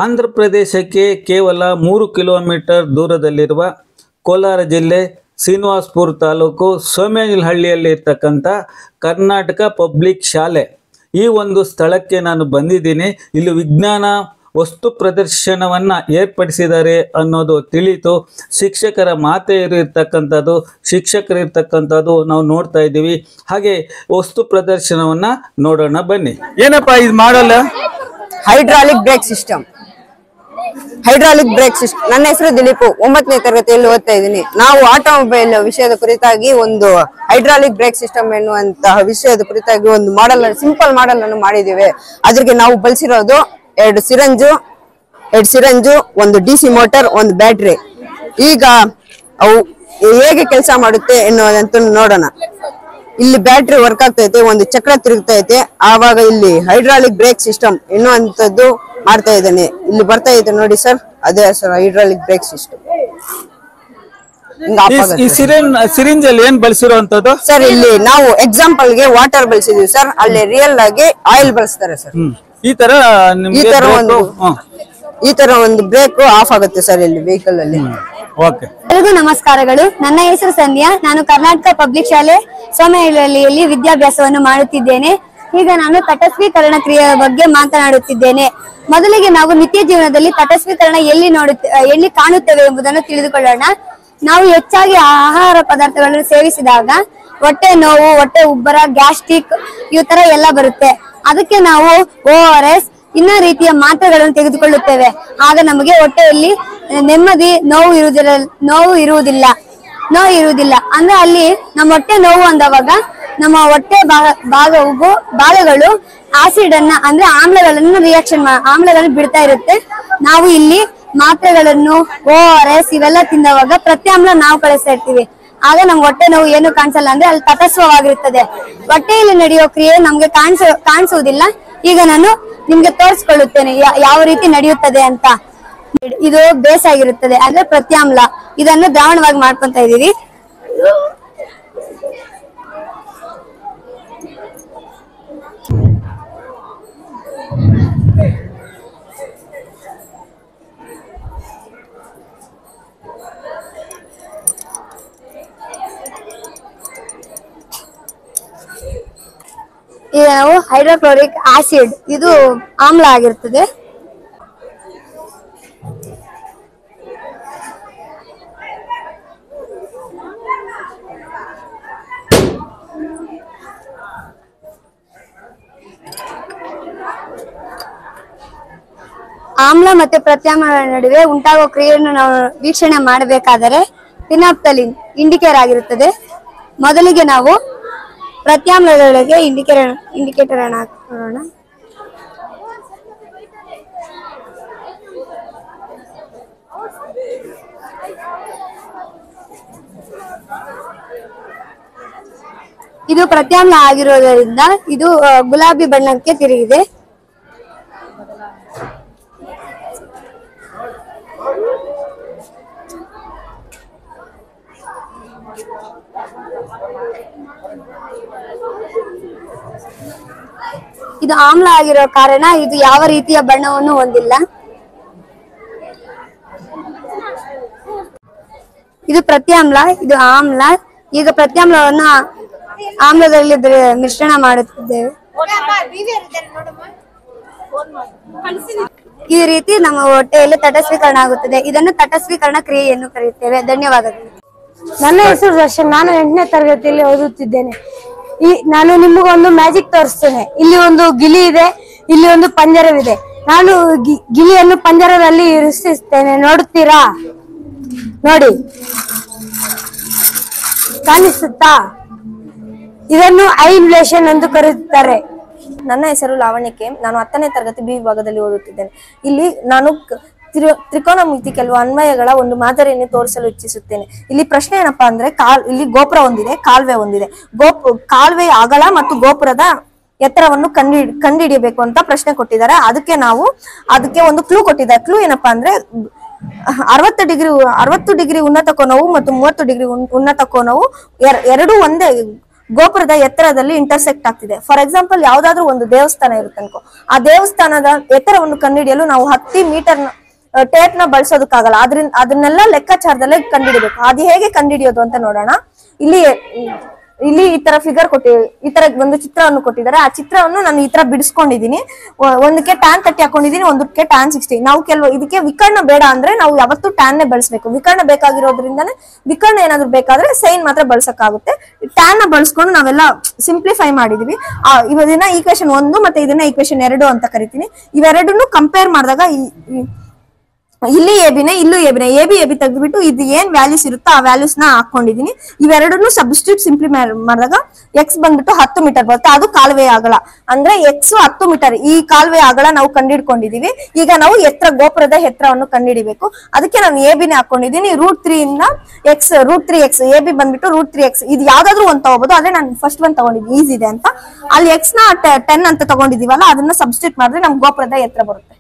ಆಂಧ್ರ ಪ್ರದೇಶಕ್ಕೆ ಕೇವಲ 3 ಕಿಲೋಮೀಟರ್ ದೂರದಲ್ಲಿರುವ ಕೋಲಾರ ಜಿಲ್ಲೆ ಶ್ರೀನಿವಾಸಪುರ ತಾಲೂಕು ಸೋಮೇನಹಳ್ಳಿಯಲ್ಲಿರ್ತಕ್ಕಂಥ ಕರ್ನಾಟಕ ಪಬ್ಲಿಕ್ ಶಾಲೆ ಈ ಒಂದು ಸ್ಥಳಕ್ಕೆ ನಾನು ಬಂದಿದ್ದೀನಿ. ಇಲ್ಲಿ ವಿಜ್ಞಾನ ವಸ್ತು ಪ್ರದರ್ಶನವನ್ನು ಏರ್ಪಡಿಸಿದ್ದಾರೆ ಅನ್ನೋದು ತಿಳಿತು. ಶಿಕ್ಷಕರ ಮಾತೆಯರು ಇರ್ತಕ್ಕಂಥದ್ದು, ಶಿಕ್ಷಕರು ಇರ್ತಕ್ಕಂಥದ್ದು ನಾವು ನೋಡ್ತಾ ಇದ್ದೀವಿ. ಹಾಗೆ ವಸ್ತು ಪ್ರದರ್ಶನವನ್ನು ನೋಡೋಣ ಬನ್ನಿ. ಏನಪ್ಪ ಇದು ಮಾಡಲ್ಲ? Hydraulic break system. ನನ್ನ ಹೆಸರು ದಿಲೀಪ್, 9ನೇ ತರಗತಿಯಲ್ಲಿ ಓದ್ತಾ ಇದ್ದೀನಿ. ನಾವು ಆಟೋಮೊಬೈಲ್ ವಿಷಯದ ಕುರಿತಾಗಿ ಒಂದು ಹೈಡ್ರಾಲಿಕ್ ಬ್ರೇಕ್ ಸಿಸ್ಟಮ್ ಎನ್ನುವಂತಹ ವಿಷಯದ ಕುರಿತಾಗಿ ಒಂದು ಮಾಡೆಲ್, ಸಿಂಪಲ್ ಮಾಡೆಲ್ ಅನ್ನು ಮಾಡಿದ್ದೇವೆ. ಅದ್ರಿಗೆ ನಾವು ಬಳಸಿರೋದು 2 ಸಿರಂಜು, ಒಂದು DC ಮೋಟರ್, ಒಂದು ಬ್ಯಾಟ್ರಿ. ಈಗ ಅವು ಹೇಗೆ ಕೆಲಸ ಮಾಡುತ್ತೆ ಎನ್ನುವುದಂತ ನೋಡೋಣ. ಇಲ್ಲಿ ಬ್ಯಾಟ್ರಿ ವರ್ಕ್ ಆಗ್ತೈತೆ, ಒಂದು ಚಕ್ರ ತಿರುಗ್ತೈತೆ, ಆವಾಗ ಇಲ್ಲಿ ಹೈಡ್ರಾಲಿಕ್ ಬ್ರೇಕ್ ಸಿಸ್ಟಮ್ ಎನ್ನುವಂಥದ್ದು ಮಾಡ್ತಾ ಇದ್ದಾನೆ. ಇಲ್ಲಿ ಬರ್ತಾ ಇದೆ ನೋಡಿ ಸರ್, ಅದೇ sir hydraulic break system. Syringe ಅಲ್ಲಿ ಏನ್ ಬಳಸಿರುವಂತದ್ದು ಸರ್? ಇಲ್ಲಿ ನಾವು ಎಕ್ಸಾಂಪಲ್ ಗೆ ವಾಟರ್ ಬಳಸಿದೀವಿ ಸರ್, ಅಲ್ಲಿ ರಿಯಲ್ ಆಗಿ ಆಯಿಲ್ ಬಳಸ್ತಾರೆ ಸರ್. ಈ ತರ ಒಂದು ಬ್ರೇಕ್ ಆಫ್ ಆಗುತ್ತೆ ಸರ್ ಇಲ್ಲಿ ವೆಹಿಕಲ್ ಅಲ್ಲಿ. ಎಲ್ರಿಗೂ ನಮಸ್ಕಾರಗಳು. ನನ್ನ ಹೆಸರು ಸಂಧ್ಯಾ. ನಾನು ಕರ್ನಾಟಕ ಪಬ್ಲಿಕ್ ಶಾಲೆ ಸೋಮೇನಹಳ್ಳಿಯಲ್ಲಿ ವಿದ್ಯಾಭ್ಯಾಸವನ್ನು ಮಾಡುತ್ತಿದ್ದೇನೆ. ಈಗ ನಾನು ತಟಸ್ಥೀಕರಣ ಕ್ರಿಯೆಯ ಬಗ್ಗೆ ಮಾತನಾಡುತ್ತಿದ್ದೇನೆ. ಮೊದಲಿಗೆ ನಾವು ನಿತ್ಯ ಜೀವನದಲ್ಲಿ ತಟಸ್ಥೀಕರಣ ಎಲ್ಲಿ ಕಾಣುತ್ತೇವೆ ಎಂಬುದನ್ನು ತಿಳಿದುಕೊಳ್ಳೋಣ. ನಾವು ಹೆಚ್ಚಾಗಿ ಆಹಾರ ಪದಾರ್ಥಗಳನ್ನು ಸೇವಿಸಿದಾಗ ಹೊಟ್ಟೆ ನೋವು, ಹೊಟ್ಟೆ ಉಬ್ಬರ, ಗ್ಯಾಸ್ಟ್ರಿಕ್ ಈ ತರ ಎಲ್ಲ ಬರುತ್ತೆ. ಅದಕ್ಕೆ ನಾವು ORS ಇನ್ನ ರೀತಿಯ ಮಾತ್ರೆಗಳನ್ನು ತೆಗೆದುಕೊಳ್ಳುತ್ತೇವೆ. ಆಗ ನಮಗೆ ಹೊಟ್ಟೆಯಲ್ಲಿ ನೆಮ್ಮದಿ, ನೋವು ಇರುವುದಿಲ್ಲ. ಅಂದ್ರೆ ಅಲ್ಲಿ ನಮ್ಮ ಹೊಟ್ಟೆ ನೋವು ಅಂದವಾಗ ನಮ್ಮ ಹೊಟ್ಟೆ ಭಾಗಗಳು ಆಸಿಡ್ ಅನ್ನ ಅಂದ್ರೆ ಆಮ್ಲಗಳನ್ನು ಬಿಡ್ತಾ ಇರುತ್ತೆ. ನಾವು ಇಲ್ಲಿ ಮಾತ್ರೆಗಳನ್ನು ORS ಇವೆಲ್ಲ ತಿಂದವಾಗ ಪ್ರತ್ಯಾಮ್ಲ ನಾವು ಕಳಿಸ್ತಾ ಇರ್ತೀವಿ. ಆಗ ನಮ್ಗೆ ಹೊಟ್ಟೆ ನೋವು ಏನು ಕಾಣಿಸಲ್ಲ, ಅಂದ್ರೆ ಅಲ್ಲಿ ತಟಸ್ಥವಾಗಿರುತ್ತದೆ. ಹೊಟ್ಟೆಯಲ್ಲಿ ನಡೆಯೋ ಕ್ರಿಯೆ ನಮ್ಗೆ ಕಾಣಿಸುವುದಿಲ್ಲ. ಈಗ ನಾನು ನಿಮ್ಗೆ ತೋರಿಸ್ಕೊಳ್ಳುತ್ತೇನೆ ಯಾವ ರೀತಿ ನಡೆಯುತ್ತದೆ ಅಂತ. ಇದು ಬೇಸ್ ಆಗಿರುತ್ತದೆ, ಅಂದ್ರೆ ಪ್ರತ್ಯಾಮ್ಲ. ಇದನ್ನು ದ್ರಾವಣವಾಗಿ ಮಾಡ್ಕೊಂತ ಇದೀವಿ. ಈಗ ನಾವು ಹೈಡ್ರೋಕ್ಲೋರಿಕ್ ಆಸಿಡ್, ಇದು ಆಮ್ಲ ಆಗಿರ್ತದೆ. ಆಮ್ಲ ಮತ್ತೆ ಪ್ರತ್ಯಾಮ್ಲಗಳ ನಡುವೆ ಉಂಟಾಗುವ ಕ್ರಿಯೆಯನ್ನು ನಾವು ವೀಕ್ಷಣೆ ಮಾಡಬೇಕಾದರೆ ಫಿನಾಪ್ತಲಿನ್ ಇಂಡಿಕೇಟರ್ ಆಗಿರುತ್ತದೆ. ಮೊದಲಿಗೆ ನಾವು ಪ್ರತ್ಯಾಮ್ಲದೊಳಗೆ ಇಂಡಿಕೇಟರ್ ಅನ್ನು ಹಾಕೋಣ. ಇದು ಪ್ರತ್ಯಾಮ್ಲ ಆಗಿರೋದರಿಂದ ಇದು ಗುಲಾಬಿ ಬಣ್ಣಕ್ಕೆ ತಿರುಗಿದೆ. ಇದು ಆಮ್ಲ ಆಗಿರೋ ಕಾರಣ ಇದು ಯಾವ ರೀತಿಯ ಬಣ್ಣವನ್ನು ಹೊಂದಿಲ್ಲ. ಇದು ಪ್ರತ್ಯಾಮ್ಲ, ಇದು ಆಮ್ಲ. ಈಗ ಪ್ರತ್ಯಾಮ್ಲವನ್ನು ಆಮ್ಲದಲ್ಲಿ ಮಿಶ್ರಣ ಮಾಡುತ್ತಿದ್ದೇವೆ. ಈ ರೀತಿ ನಮ್ಮ ಹೊಟ್ಟೆಯಲ್ಲಿ ತಟಸ್ಥೀಕರಣ ಆಗುತ್ತದೆ. ಇದನ್ನು ತಟಸ್ಥೀಕರಣ ಕ್ರಿಯೆ ಎಂದು ಕರೆಯುತ್ತೇವೆ. ಧನ್ಯವಾದಗಳು. ನನ್ನ ಹೆಸರು ದರ್ಶನ್. ನಾನು 8ನೇ ತರಗತಿಯಲ್ಲಿ ಓದುತ್ತಿದ್ದೇನೆ. ನಾನು ನಿಮಗೊಂದು ಮ್ಯಾಜಿಕ್ ತೋರಿಸ್ತೇನೆ. ಇಲ್ಲಿ ಒಂದು ಗಿಳಿ ಇದೆ, ಇಲ್ಲಿ ಒಂದು ಪಂಜರವಿದೆ. ನಾನು ಗಿಳಿಯನ್ನು ಪಂಜರದಲ್ಲಿ ಇರಿಸುತ್ತೇನೆ. ನೋಡುತ್ತೀರಾ? ನೋಡಿ, ಕಾಣಿಸುತ್ತಾ? ಇದನ್ನು ಐ ಇನ್ಫ್ಲೇಷನ್ ಎಂದು ಕರೆಯುತ್ತಾರೆ. ನನ್ನ ಹೆಸರು ಲಾವಣ್ಯಕ್ಕೆ. ನಾನು 10ನೇ ತರಗತಿ B ವಿಭಾಗದಲ್ಲಿ ಓದುತ್ತಿದ್ದೇನೆ. ಇಲ್ಲಿ ನಾನು ತ್ರಿಕೋನಮಿತಿ ಕೆಲವು ಅನ್ವಯಗಳ ಒಂದು ಮಾದರಿಯನ್ನು ತೋರಿಸಲು ಇಚ್ಛಿಸುತ್ತೇನೆ. ಇಲ್ಲಿ ಪ್ರಶ್ನೆ ಏನಪ್ಪಾ ಅಂದ್ರೆ, ಇಲ್ಲಿ ಗೋಪುರ ಹೊಂದಿದೆ, ಕಾಲುವೆ ಹೊಂದಿದೆ. ಕಾಲುವೆ ಅಗಲ ಮತ್ತು ಗೋಪುರದ ಎತ್ತರವನ್ನು ಕಂಡುಹಿಡಿಯಬೇಕು ಅಂತ ಪ್ರಶ್ನೆ ಕೊಟ್ಟಿದ್ದಾರೆ. ಅದಕ್ಕೆ ಒಂದು ಕ್ಲೂ ಕೊಟ್ಟಿದ್ದಾರೆ. ಕ್ಲೂ ಏನಪ್ಪಾ ಅಂದ್ರೆ 60 ಡಿಗ್ರಿ ಉನ್ನತ ಕೋನವು ಮತ್ತು 30 ಡಿಗ್ರಿ ಉನ್ನತ ಕೋನವು ಎರಡೂ ಒಂದೇ ಗೋಪುರದ ಎತ್ತರದಲ್ಲಿ ಇಂಟರ್ಸೆಕ್ಟ್ ಆಗ್ತಿದೆ. ಫಾರ್ ಎಕ್ಸಾಂಪಲ್ ಯಾವ್ದಾದ್ರು ಒಂದು ದೇವಸ್ಥಾನ ಇರುತ್ತೆ ಅನ್ಕೋ, ಆ ದೇವಸ್ಥಾನದ ಎತ್ತರವನ್ನು ಕಂಡುಹಿಡಿಯಲು ನಾವು 10 ಮೀಟರ್ ಟೇಪ್ ನ ಬಳಸೋದಕ್ಕಾಗಲ್ಲ. ಅದನ್ನೆಲ್ಲ ಲೆಕ್ಕಾಚಾರದಲ್ಲೇ ಕಂಡುಹಿಡಿಬೇಕು. ಅದು ಹೇಗೆ ಕಂಡುಹಿಡಿಯೋದು ಅಂತ ನೋಡೋಣ. ಇಲ್ಲಿ ಈ ತರ ಫಿಗರ್ ಈ ತರ ಒಂದು ಚಿತ್ರವನ್ನು ಕೊಟ್ಟಿದ್ದಾರೆ. ಆ ಚಿತ್ರವನ್ನು ನಾನು ಈ ತರ ಬಿಡಿಸ್ಕೊಂಡಿದೀನಿ. ಒಂದಕ್ಕೆ tan 30 ಹಾಕೊಂಡಿದೀನಿ, ಒಂದಕ್ಕೆ tan 60. ನಾವು ಇದಕ್ಕೆ ವಿಕರ್ಣ ಬೇಡ ಅಂದ್ರೆ ನಾವು ಯಾವತ್ತೂ tan ನೇ ಬಳಸಬೇಕು. ವಿಕರ್ಣ ಬೇಕಾಗಿರೋದ್ರಿಂದಾನೆ ವಿಕರ್ಣ ಏನಾದ್ರು ಬೇಕಾದ್ರೆ ಸೈನ್ ಮಾತ್ರ ಬಳಸಕ್ಕಾಗುತ್ತೆ. tan ನ ಬಳಸ್ಕೊಂಡು ನಾವೆಲ್ಲ ಸಿಂಪ್ಲಿಫೈ ಮಾಡಿದೀವಿ. ಇದನ್ನ ಈಕ್ವೇಶನ್ 1 ಮತ್ತೆ ಇದನ್ನ ಈಕ್ವೇಶನ್ 2 ಅಂತ ಕರಿತೀನಿ. ಇವೆರಡನ್ನು ಕಂಪೇರ್ ಮಾಡಿದಾಗ ಇಲ್ಲಿ ಎಬಿನೇ ಇಲ್ಲೂ ಎಬಿನೇ ಎಬಿ ತೆಗೆದ್ಬಿಟ್ಟು ಇದು ಏನ್ ವ್ಯಾಲ್ಯೂಸ್ ಇರುತ್ತೋ ಆ ವ್ಯಾಲ್ಯೂಸ್ ನ ಹಾಕೊಂಡಿದೀನಿ. ಇವೆರಡನ್ನು ಸಬ್ಸ್ಟಿಟ್ಯೂಟ್ ಸಿಂಪ್ಲಿಫೈ ಮಾಡಿದಾಗ ಎಕ್ಸ್ ಬಂದ್ಬಿಟ್ಟು 10 ಮೀಟರ್ ಬರುತ್ತೆ. ಅದು ಕಾಲುವೆ ಅಗಲ ಅಂದ್ರೆ ಎಕ್ಸ್ 10 ಮೀಟರ್. ಈ ಕಾಲುವೆ ಅಗಲ ನಾವು ಕಂಡುಹಿಡ್ಕೊಂಡಿದೀವಿ. ಈಗ ನಾವು ಗೋಪುರದ ಎತ್ತರವನ್ನು ಕಂಡುಹಿಡಿಬೇಕು. ಅದಕ್ಕೆ ನಾನು ಎಬಿನೇ ಹಾಕೊಂಡಿದೀನಿ. √3 ಇಂದ ಎಕ್ಸ್ √3x ಎಬಿ ಬಂದ್ಬಿಟ್ಟು √3x. ಇದು ಯಾವ್ದಾದ್ರು ಒಂದ್ ತಗೋಬಹುದು. ಆದ್ರೆ ನಾನು ಫಸ್ಟ್ ಒಂದ್ ತಗೊಂಡಿದ್ದೀನಿ ಈಸಿ ಇದೆ ಅಂತ. ಅಲ್ಲಿ ಎಕ್ಸ್ ನ 10 ಅಂತ ತಗೊಂಡಿದೀವಲ್ಲ, ಅದನ್ನ ಸಬ್ಸ್ಟಿಟ್ಯೂಟ್ ಮಾಡಿದ್ರೆ ನಮ್ಗೆ ಗೋಪುರದ ಎತ್ತರ ಬರುತ್ತೆ.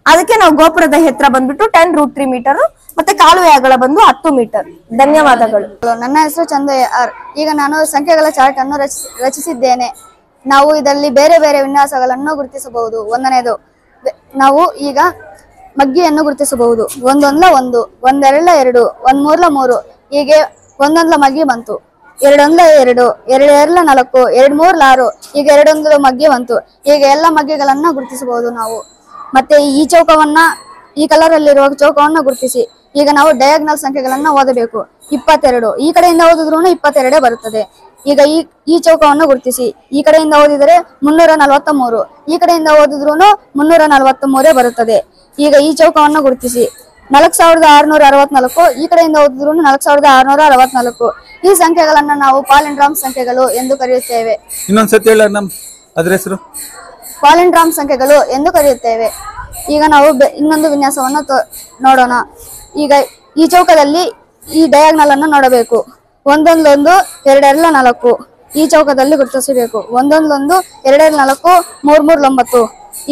ಅದಕ್ಕೆ ನಾವು ಗೋಪುರದ ಎತ್ತರ ಬಂದ್ಬಿಟ್ಟು 10 √3 ಮೀಟರ್ ಮತ್ತೆ ಕಾಲುವೆ ಅಗಲ ಬಂದು 10 ಮೀಟರ್. ಧನ್ಯವಾದಗಳು. ನನ್ನ ಹೆಸರು ಚಂದಯ್ಯ ಆರ್. ಈಗ ನಾನು ಸಂಖ್ಯೆಗಳ ಚಾರ್ಟ್ ಅನ್ನು ರಚಿಸಿದ್ದೇನೆ. ನಾವು ಇದರಲ್ಲಿ ಬೇರೆ ಬೇರೆ ವಿನ್ಯಾಸಗಳನ್ನು ಗುರುತಿಸಬಹುದು. ಒಂದನೇದು ನಾವು ಈಗ ಮಗ್ಗಿಯನ್ನು ಗುರುತಿಸಬಹುದು. 1 1 1, 1 2 2, 1 3 3 ಹೀಗೆ 1 1 ಮಗ್ಗಿ ಬಂತು. 2 1 2, 2 2 4, 2 3 6 ಈಗ 2 1 ಮಗ್ಗಿ ಬಂತು. ಹೀಗೆ ಎಲ್ಲ ಮಗ್ಗಿಗಳನ್ನ ಗುರುತಿಸಬಹುದು ನಾವು. ಮತ್ತೆ ಈ ಚೌಕವನ್ನ ಈ ಕಲರ್ ಅಲ್ಲಿರುವ ಚೌಕವನ್ನ ಗುರುತಿಸಿ ಈಗ ನಾವು ಡಯಾಗ್ನಲ್ ಸಂಖ್ಯೆಗಳನ್ನ ಓದಬೇಕು. 22 ಈ ಕಡೆಯಿಂದ ಓದಿದ್ರು 22 ಬರುತ್ತದೆ. ಈಗ ಈ ಚೌಕವನ್ನು ಗುರುತಿಸಿ ಈ ಕಡೆಯಿಂದ ಓದಿದರೆ 343, ಈ ಕಡೆಯಿಂದ ಓದಿದ್ರು 343 ಬರುತ್ತದೆ. ಈಗ ಈ ಚೌಕವನ್ನು ಗುರುತಿಸಿ 4664, ಈ ಕಡೆಯಿಂದ ಓದಿದ್ರು 4664. ಈ ಸಂಖ್ಯೆಗಳನ್ನ ನಾವು ಪಾಲಿಂಡ್ರಾಮ್ ಸಂಖ್ಯೆಗಳು ಎಂದು ಕರೆಯುತ್ತೇವೆ. ಇನ್ನೊಂದ್ಸತಿ ಹೇಳ ನಮ್ ಅದ್ರ ಹೆಸರು. ಪಾಲಿಂಡ್ರಾಮ್ ಸಂಖ್ಯೆಗಳು ಎಂದು ಕರೆಯುತ್ತೇವೆ. ಈಗ ನಾವು ಇನ್ನೊಂದು ವಿನ್ಯಾಸವನ್ನು ನೋಡೋಣ. ಈಗ ಈ ಚೌಕದಲ್ಲಿ ಈ ಡಯಾಗ್ನಲ್ ಅನ್ನು ನೋಡಬೇಕು. 1 1 1, 2 2 4 ಈ ಚೌಕದಲ್ಲಿ ಗುರುತಿಸಬೇಕು. 1 1 1, 2 2 4, 3 3 9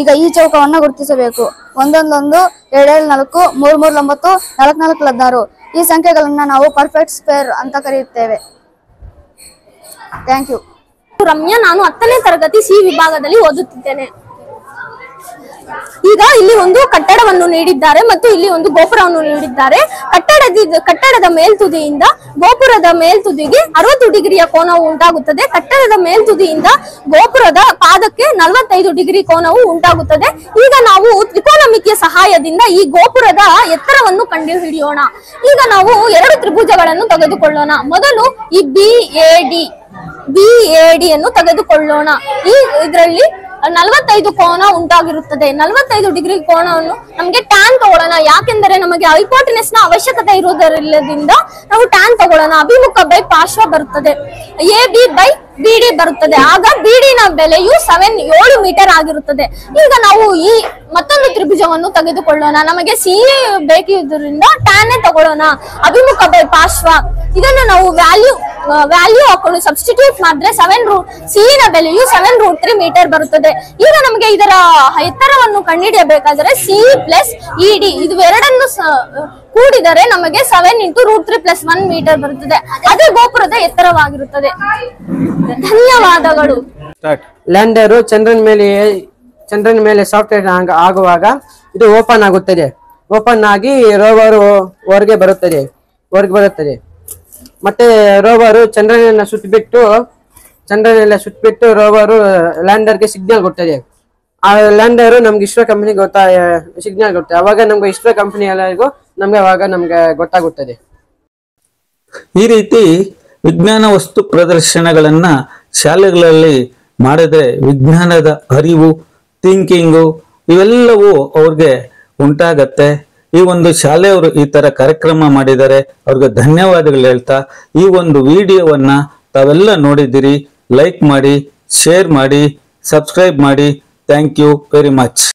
ಈಗ ಈ ಚೌಕವನ್ನು ಗುರುತಿಸಬೇಕು. 1 1 1, 2 2 4, 3 3 9, 4 4 16 ಈ ಸಂಖ್ಯೆಗಳನ್ನ ನಾವು ಪರ್ಫೆಕ್ಟ್ ಸ್ಕ್ವೇರ್ ಅಂತ ಕರೆಯುತ್ತೇವೆ. Thank you. ರಮ್ಯಾ, ನಾನು 10ನೇ ತರಗತಿ ಸಿ ವಿಭಾಗದಲ್ಲಿ ಓದುತ್ತಿದ್ದೇನೆ. ಈಗ ಇಲ್ಲಿ ಒಂದು ಕಟ್ಟಡವನ್ನು ನೀಡಿದ್ದಾರೆ ಮತ್ತು ಇಲ್ಲಿ ಒಂದು ಗೋಪುರವನ್ನು ನೀಡಿದ್ದಾರೆ. ಕಟ್ಟಡದ ಮೇಲ್ತುದಿಯಿಂದ ಗೋಪುರದ ಮೇಲ್ತುದಿಗೆ 60 ಡಿಗ್ರಿಯ ಕೋನವು ಉಂಟಾಗುತ್ತದೆ. ಕಟ್ಟಡದ ಮೇಲ್ತುದಿಯಿಂದ ಗೋಪುರದ ಪಾದಕ್ಕೆ 45 ಡಿಗ್ರಿ ಕೋನವು ಉಂಟಾಗುತ್ತದೆ. ಈಗ ನಾವು ತ್ರಿಕೋನಮಿತಿಯ ಸಹಾಯದಿಂದ ಈ ಗೋಪುರದ ಎತ್ತರವನ್ನು ಕಂಡುಹಿಡಿಯೋಣ. ಈಗ ನಾವು 2 ತ್ರಿಭುಜಗಳನ್ನು ತೆಗೆದುಕೊಳ್ಳೋಣ. ಮೊದಲು ಈ BAD ಅನ್ನು ತೆಗೆದುಕೊಳ್ಳೋಣ. ಇದರಲ್ಲಿ 45 ಕೋನ ಉಂಟಾಗಿರುತ್ತದೆ. 45 ಡಿಗ್ರಿ ಕೋನವನ್ನು ನಮಗೆ ಟ್ಯಾನ್ ತಗೊಳ್ಳೋಣ. ಯಾಕೆಂದರೆ ನಮಗೆ ಹೈಪೋಟೆನಸ್ ನ ಅವಶ್ಯಕತೆ ಇರುವುದರಿಂದ ನಾವು ಟ್ಯಾನ್ ತಗೊಳ್ಳೋಣ. ಅಭಿಮುಖ ಬೈ ಪಾರ್ಶ್ವ ಬರುತ್ತದೆ. AB ಬೈ BD ಬರುತ್ತದೆ. ಆಗ BD ನ ಬೆಲೆಯು 7 ಮೀಟರ್ ಆಗಿರುತ್ತದೆ. ಈಗ ನಾವು ಈ ಮತ್ತೊಂದು ತ್ರಿಭುಜವನ್ನು ತೆಗೆದುಕೊಳ್ಳೋಣ. ನಮಗೆ CA ಬೇಕಿರುವುದರಿಂದ ಟ್ಯಾನ್ ತಗೊಳ್ಳೋಣ. ಅಭಿಮುಖ ಬೈ ಪಾರ್ಶ್ವ ಇದನ್ನು ನಾವು ವ್ಯಾಲ್ಯೂ ಹಾಕೊಂಡು ಸಬ್ಸ್ಟಿಟ್ಯೂಟ್ ಮಾಡಿದ್ರೆ C ನ ಬೆಲೆಯು 7 √3 ಮೀಟರ್ ಬರುತ್ತದೆ. ಈಗ ನಮಗೆ ಇದರ ಎತ್ತರವನ್ನು ಕಂಡುಹಿಡಿಯಬೇಕಾದರೆ C + ED ಇವೆರಡನ್ನು ಕೂಡಿದರೆ ನಮಗೆ 7 × √3 + 1 ಮೀಟರ್ ಬರುತ್ತದೆ. ಅದೇ ಗೋಪುರದ ಎತ್ತರವಾಗಿರುತ್ತದೆ. ಧನ್ಯವಾದಗಳು. ಲ್ಯಾಂಡರು ಚಂದ್ರನ ಮೇಲೆ ಸಾಫ್ಟ್ವೇರ್ ಆಗುವಾಗ ಇದು ಓಪನ್ ಆಗುತ್ತದೆ. ಓಪನ್ ಆಗಿ ರೋವರು ಹೊರಗೆ ಬರುತ್ತದೆ. ಮತ್ತೆ ರೋವರು ಚಂದ್ರನೆಲ್ಲ ಸುತ್ತಬಿಟ್ಟು ರೋವರು ಲ್ಯಾಂಡರ್ಗೆ ಸಿಗ್ನಲ್ ಕೊಡ್ತದೆ. ಆ ಲ್ಯಾಂಡರ್ ನಮ್ಗೆ ಇಸ್ರೋ ಕಂಪನಿ ಸಿಗ್ನಲ್ ಕೊಡ್ತದೆ. ಅವಾಗ ನಮ್ಗೆ ಇಸ್ರೋ ಕಂಪನಿ ಎಲ್ಲರಿಗೂ ನಮ್ಗೆ ಗೊತ್ತಾಗುತ್ತದೆ. ಈ ರೀತಿ ವಿಜ್ಞಾನ ವಸ್ತು ಪ್ರದರ್ಶನಗಳನ್ನ ಶಾಲೆಗಳಲ್ಲಿ ಮಾಡಿದ್ರೆ ವಿಜ್ಞಾನದ ಅರಿವು, ಥಿಂಕಿಂಗು ಇವೆಲ್ಲವೂ ಅವ್ರಿಗೆ ಉಂಟಾಗತ್ತೆ. ಈ ಒಂದು ಶಾಲೆಯವರು ಈ ತರ ಕಾರ್ಯಕ್ರಮ ಮಾಡಿದ್ದಾರೆ, ಅವ್ರಿಗೆ ಧನ್ಯವಾದಗಳು ಹೇಳ್ತಾ ಈ ಒಂದು ವಿಡಿಯೋವನ್ನ ತಾವೆಲ್ಲ ನೋಡಿದಿರಿ. ಲೈಕ್ ಮಾಡಿ, ಶೇರ್ ಮಾಡಿ, ಸಬ್ಸ್ಕ್ರೈಬ್ ಮಾಡಿ. Thank you very much.